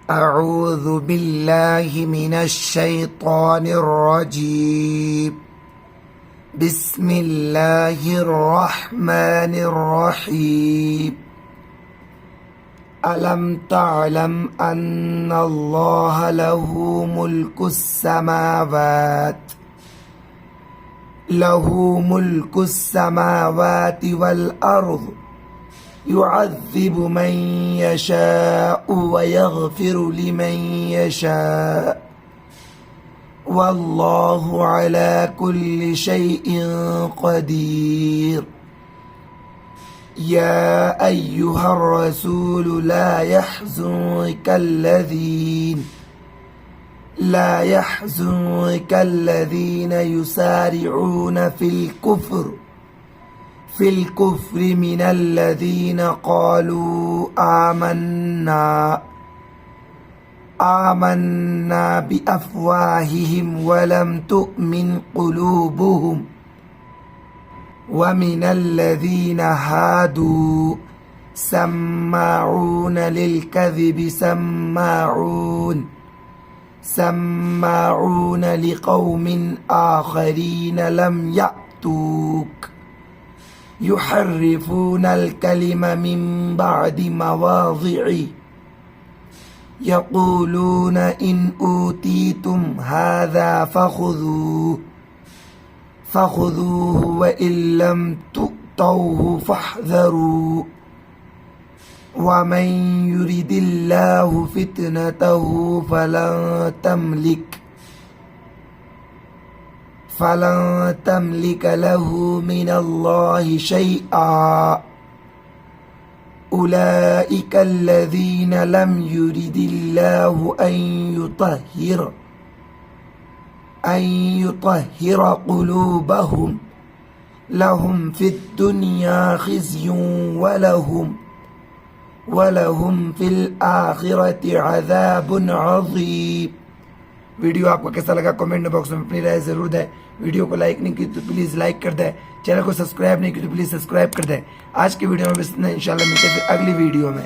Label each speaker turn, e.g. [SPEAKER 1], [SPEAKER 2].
[SPEAKER 1] أعوذ بالله من الشيطان الرجيم. بسم الله الرحمن الرحيم. ألم تعلم أن الله له ملك السماوات والأرض يعذب من يشاء ويغفر لمن يشاء والله على كل شيء قدير. يا أيها الرسول لا يحزنك الذين يسارعون في الكفر من الذين قالوا آمنا بأفواههم ولم تؤمن قلوبهم ومن الذين هادوا سماعون للكذب سماعون لقوم آخرين لم يأتوك يحرفون الكلم من بعد مواضعه يقولون إن أوتيتم هذا فخذوه وإن لم تؤتوه فاحذروا ومن يرد الله فتنته فلن تملك له من الله شيئا. أولئك الذين لم يرد الله أن يطهر قلوبهم لهم في الدنيا خزي ولهم في الآخرة عذاب عظيم. वीडियो आपको कैसा लगा कमेंट बॉक्स में अपनी राय जरूर दें। वीडियो को लाइक नहीं की तो प्लीज लाइक कर दें। चैनल को सब्सक्राइब नहीं की तो प्लीज सब्सक्राइब कर दें। आज की वीडियो में बस इतना, इंशाल्लाह मिलते हैं फिर अगली वीडियो में।